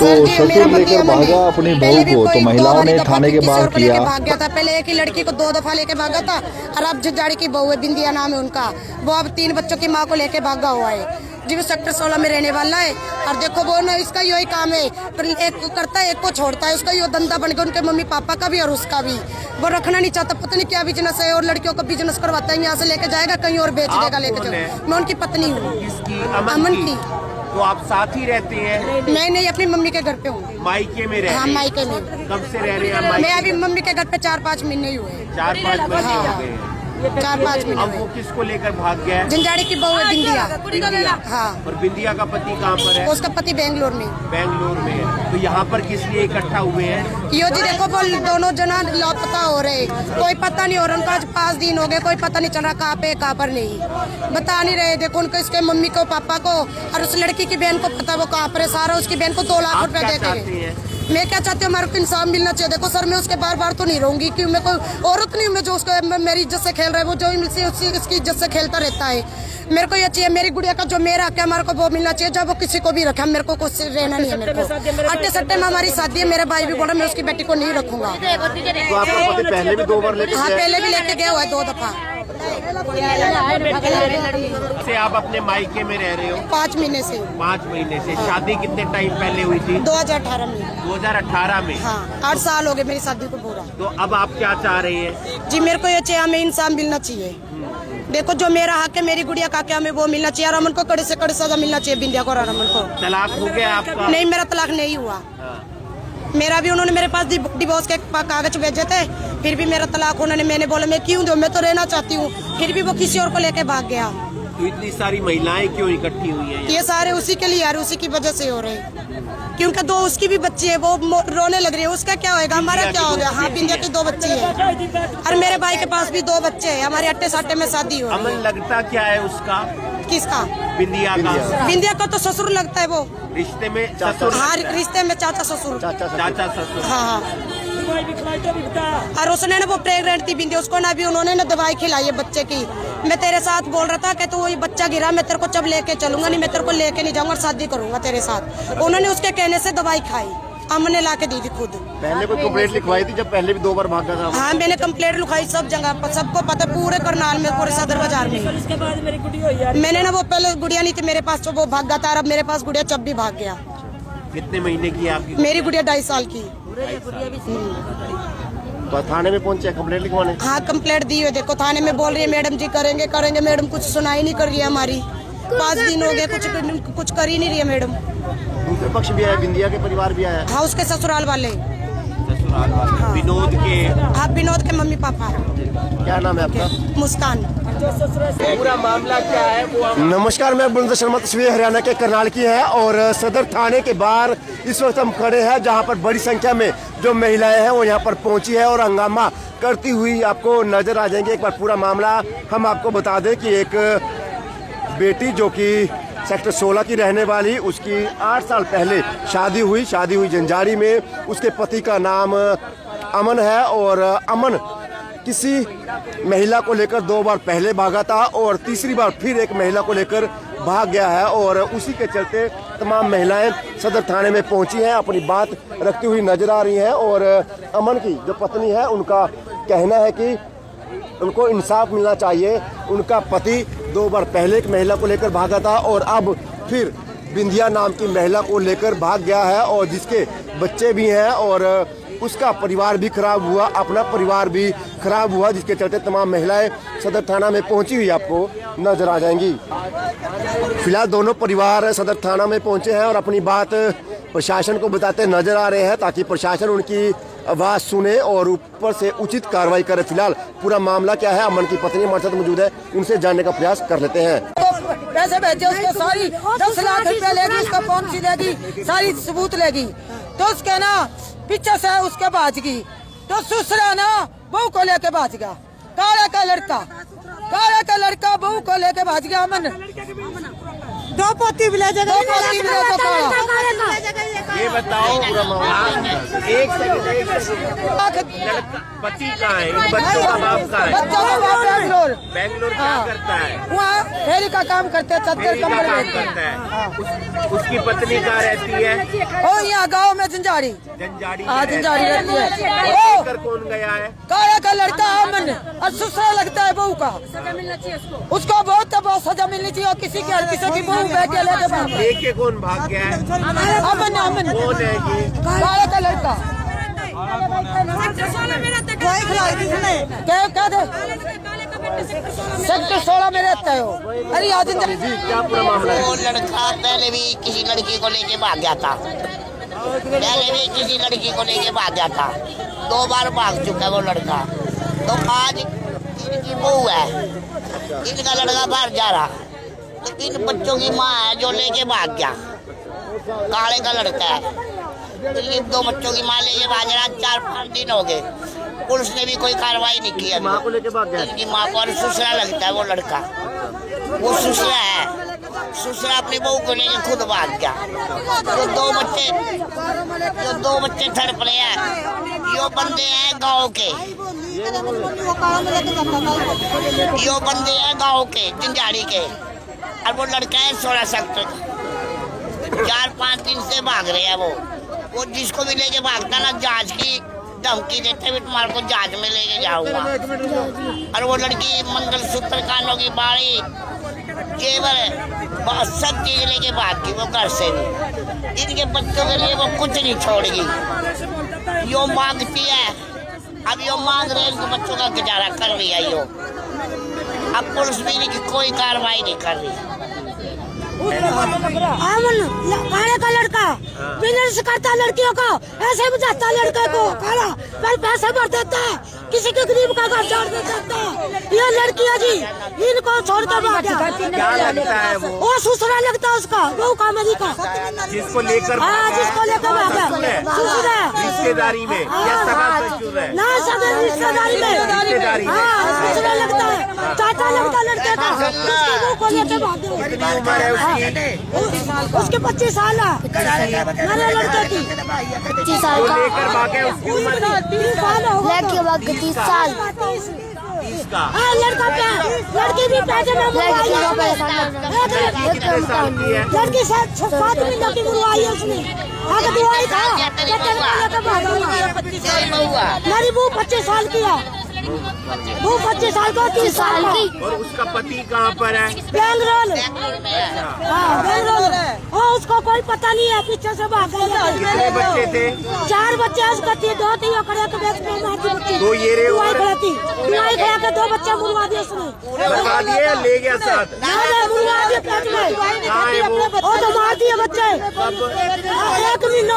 तो ससुर लेकर भागा अपनी बहू को, तो महिलाओं ने थाने के बाहर किया। भाग गया था। पहले एक ही लड़की को 2 दफा लेके भागा था और अब झंझाड़ी की बहू है, बिंदिया नाम है उनका, वो अब 3 बच्चों की माँ को लेके भागा हुआ है जी। वो सेक्टर 16 में रहने वाला है। और देखो वो ना, इसका यही काम है, एक को करता है एक को छोड़ता है, उसका यो धंधा बन गया, उनके मम्मी पापा का भी और उसका भी। वो रखना नहीं चाहता, पता नहीं क्या बिजनेस है, और लड़कियों का बिजनेस करवाता है, यहाँ से लेके जाएगा कहीं और बेच देगा, लेके जाएगा। मैं उनकी पत्नी हूँ, अमन की। तो आप साथ ही रहते हैं? नहीं, अपनी मम्मी के घर पे हूँ, मायके में रहते हैं? हाँ, मायके में। कब से रह रहे हैं? मैं अभी मम्मी के घर पे 4-5 महीने ही हुए। 4-5 महीने हो गए। 4-5 महीने। अब वो किसको लेकर भाग गया है? झंझाड़ी की बहू है, बिंदिया। हाँ। और बिंदिया का पति कहाँ पर है? उसका पति बेंगलोर में। बेंगलोर में है। तो यहाँ पर किस लिए इकट्ठा हुए हैं? यो जी देखो, वो दोनों जना लापता हो रहे, कोई पता नहीं हो रहा उनका। आज 5 दिन हो गए, कोई पता नहीं चल रहा कहाँ पे कहाँ पर नहीं, बता नहीं रहे। देखो उनको, इसके मम्मी को पापा को और उस लड़की की बहन को पता वो कहाँ पर है सारा। उसकी बहन को 2 लाख रुपए देते हैं। मैं क्या चाहती हूँ, हमारे को इंसाफ मिलना चाहिए। देखो सर, मैं उसके बार तो नहीं रहूंगी, क्यों? मैं कोई औरत नहीं हूँ मैं जो उसको मेरी इज्जत से खेल रहा है। वो जो उसकी इज्जत से खेलता रहता है। मेरे को ये चाहिए, मेरी गुड़िया का जो मेरा हक है हमारे को वो मिलना चाहिए। जब वो किसी को भी रखे, मेरे को कुछ रहना नहीं है। मेरे को अट्टे सट्टे में हमारी शादी है, मेरे भाई भी बोला मैं उसकी बेटी को नहीं रखूंगा। तो आपका पति पहले भी 2 बार लेके हाँ, पहले भी लेके गया हुआ है 2 दफा। से आप अपने मायके में रह रहे हो? 5 महीने से। 5 महीने से। शादी कितने टाइम पहले हुई थी? 2018 में। 2018 में? हाँ, 8 साल हो गए मेरी शादी को पूरा। तो अब आप क्या चाह रही हैं? जी मेरे को ये चाहिए, हमें इंसाफ मिलना चाहिए। देखो जो मेरा हक है, मेरी गुड़िया का क्या, हमें वो मिलना चाहिए। रमन को कड़े से कड़े सजा मिलना चाहिए, बिंदिया को, रमन को। तलाक हो गया आपका? नहीं, मेरा तलाक नहीं हुआ। मेरा भी उन्होंने मेरे पास डिवोर्स के कागज भेजे थे, फिर भी मेरा तलाक उन्होंने, मैंने बोला मैं क्यों दूं, मैं तो रहना चाहती हूँ, फिर भी वो किसी और को लेके भाग गया। तो इतनी सारी महिलाएं क्यों इकट्ठी हुई हैं? ये सारे उसी के लिए यार, उसी की वजह से हो रहे हैं, क्योंकि 2 उसकी भी बच्ची है, वो रोने लग रही है। उसका क्या होगा, हमारा क्या हो गया? हाँ, बिंदिया की 2 बच्ची है, और मेरे भाई के पास भी 2 बच्चे हैं। हमारे अट्टे साट्टे में शादी हो। अमन लगता क्या है उसका? किसका? बिंदिया का। बिंदिया का तो ससुर लगता है वो, रिश्ते में ससुर। हाँ, रिश्ते में चाचा ससुर। चाचा ससुर। हाँ। और उसने ना, वो प्रेग्नेंट थी बिंदी, उसको ना भी उन्होंने ना दवाई खिलाई है बच्चे की। मैं तेरे साथ बोल रहा था कि तू वही बच्चा गिरा, मैं तेरे को जब लेके चलूंगा, नहीं मैं तेरे को लेके नहीं जाऊंगा, शादी करूंगा तेरे साथ। उन्होंने उसके कहने से दवाई खाई, अमन ने ला के दी थी खुद। पहले कोई कंप्लेंट लिखवाई थी जब पहले भी 2 बार भागा था? हाँ, मैंने कंप्लेंट लिखवाई सब जगह, सबको पता, पूरे करनाल में, पूरे सदर बाजार में। मैंने ना, वो पहले गुड़िया नहीं थी मेरे पास, तो वो भागा था, अब मेरे पास गुड़िया जब भी भाग गया। कितने महीने की आपकी? मेरी गुड़िया 2.5 साल की। तो थाने में पहुंचे कंप्लेंट लिखवाने? हाँ, कंप्लेंट दी है। देखो थाने में बोल रही है मैडम जी करेंगे, मैडम कुछ सुनाई नहीं कर रही है हमारी। 5 दिन हो गए, कुछ कर ही नहीं रही है मैडम। दूसरे पक्ष भी आया, बिंदिया के परिवार भी आया? हाँ, उसके ससुराल वाले। ससुराल वाले? हाँ। विनोद के? हाँ, विनोद के मम्मी पापा। क्या नाम है आपका? मुस्कान। पूरा मामला क्या है वो? नमस्कार, मैं बुलंद शर्मा, तस्वीर हरियाणा के करनाल की है और सदर थाने के बाहर इस वक्त हम खड़े हैं, जहां पर बड़ी संख्या में जो महिलाएं हैं वो यहां पर पहुंची है और हंगामा करती हुई आपको नजर आ जाएंगे। एक बार पूरा मामला हम आपको बता दें कि एक बेटी जो कि सेक्टर 16 की रहने वाली, उसकी 8 साल पहले शादी हुई झंझाड़ी में। उसके पति का नाम अमन है और अमन किसी महिला को लेकर 2 बार पहले भागा था और तीसरी बार फिर एक महिला को लेकर भाग गया है और उसी के चलते तमाम महिलाएं सदर थाने में पहुंची हैं, अपनी बात रखती हुई नजर आ रही हैं। और अमन की जो पत्नी है, उनका कहना है कि उनको इंसाफ मिलना चाहिए। उनका पति 2 बार पहले एक महिला को लेकर भागा था और अब फिर बिंदिया नाम की महिला को लेकर भाग गया है और जिसके बच्चे भी हैं और उसका परिवार भी खराब हुआ, अपना परिवार भी खराब हुआ, जिसके चलते तमाम महिलाएं सदर थाना में पहुंची हुई आपको नजर आ जाएंगी। फिलहाल दोनों परिवार सदर थाना में पहुंचे हैं और अपनी बात प्रशासन को बताते नजर आ रहे हैं ताकि प्रशासन उनकी आवाज सुने और ऊपर से उचित कार्रवाई करे। फिलहाल पूरा मामला क्या है, अमन की पत्नी हमारे साथ मौजूद है, उनसे जानने का प्रयास कर लेते हैं। पैसे भेजे उसको, सारी 10 लाख रुपए लेगी, उसका पॉलिसी लेगी, सारी सबूत लेगी, तो उसके ना पीछे से उसके भाज गई, तो ससुरा ना बहू को लेके भाज गया। काला का लड़का बहू को लेके भाज गया। अमन 2 पोती भी ले जाएगा। ये बताओ एक सेकंड पति कहाँ है, इन बच्चों का बाप कहाँ है? बच्चों का बाप बेंगलोर बेंगलोर क्या करता है? वहाँ फेरी का काम करते हैं, फेरी चद्दर का कंबल काम बेचते हैं। करता है। उसकी पत्नी कहाँ रहती है? ओ यहाँ गाँव में झंझाड़ी। जंजाड़ी हाँ में झंझाड़ी रहती है। और ओ लेकर कौन गया है? काया का लड़का अमन और ससुरा लगता है बहू का, उसको बहुत सजा मिलनी चाहिए। और किसी की बहू बेटे लेके भाग गया। लेके कौन भाग गया है? अमन कौन है ये? काया का लड़का क्या थे सेक्टर 16 में रहता है वो। अरे याद क्या पूरा मामला है? वो लड़का पहले भी किसी लड़की को लेके भाग गया था, पहले भी किसी लड़की को लेके भाग गया था, 2 बार भाग चुका है वो लड़का। तो आज इनकी बहू है, इनका लड़का बाहर जा रहा, तो इन बच्चों की माँ है जो लेके भाग गया, काले का लड़का है। इनकी 2 बच्चों की माँ लेके भाग रहा, 4-5 दिन हो गए, पुलिस ने भी कोई कार्रवाई नहीं की अभी। माँ को लेके भाग गया? इनकी माँ को और ससुरा लगता है वो लड़का, वो ससुरा है, ससुरा अपनी बहू को लेके खुद भाग गया। जो 2 बच्चे तड़पड़े हैं, यो बंदे हैं गाँव के, यो बंदे हैं गाँव के झंझाड़ी के, और वो लड़का है 16 सेक्टर। 4-5 दिन से भाग रहे हैं वो जिसको भी लेके भागता ना, जहाज की धमकी देते भी तुम्हारे को जहाज में लेके जाऊंगा। और वो लड़की मंगलसूत्र, कानों की बाड़ी, जेवर, बहुत सब चीज लेके भाग गई वो घर से भी। इनके बच्चों के लिए वो कुछ नहीं छोड़गी। यो मांगती है, अब यो मांग रहे, इनके बच्चों का गुजारा कर रही है यो। अब पुलिस भी इनकी कोई कार्रवाई नहीं कर रही। काले का लड़का बिजनेस करता लड़कियों को, ऐसे बुझाता लड़के को काला, पर पैसे भर देता है, किसी के गरीब का घर छोड़ देता है। ये लड़कियां जी इनको छोड़ कर भाग गया। क्या लगता है वो? ससुरा लगता है उसका, बहू का मेरी का, जिसको लेकर हाँ जिसको लेकर भाग गया ससुरा रिश्तेदारी में या सगा ससुर है? ना सदर रिश्तेदारी रिश्तेदारी में, में। हाँ ससुरा लगता है, चाचा लगता है लड़के का, उसकी बहू को लेकर भाग गया। कितनी उम्र है उसकी? उसके 25 साल है, मेरे लड़के की 25 साल जो का लेकर भागे उसकी उम्र 30 साल हो गए। लड़की बाग 30 साल इसका हाँ लड़का लड़की भी पैसे में मुरवाई है। कितने साल की है? लड़की 7 महीने की मुरवाई है उसने। हाँ तो दवाई खा, मेरी बहू 25 साल की है, वो 25 साल का 30 साल की। और उसका पति कहाँ पर है? बेंगलोर, हाँ बेंगलोर। हाँ उसको कोई पता नहीं है, पीछे से भाग गया। कितने बच्चे थे? 4 बच्चे उसका थी, 2 थी खड़े के बेच में मारती बच्ची। तो ये रे दुआई और खड़ा थी, दुआई खड़ा के 2 बच्चे मुरवा दिए उसने। बता दिए या ले गया साथ? ना मुरवा दिए पेट में, कहाँ है वो? वो तो मार दिए बच्चे। 1 महीना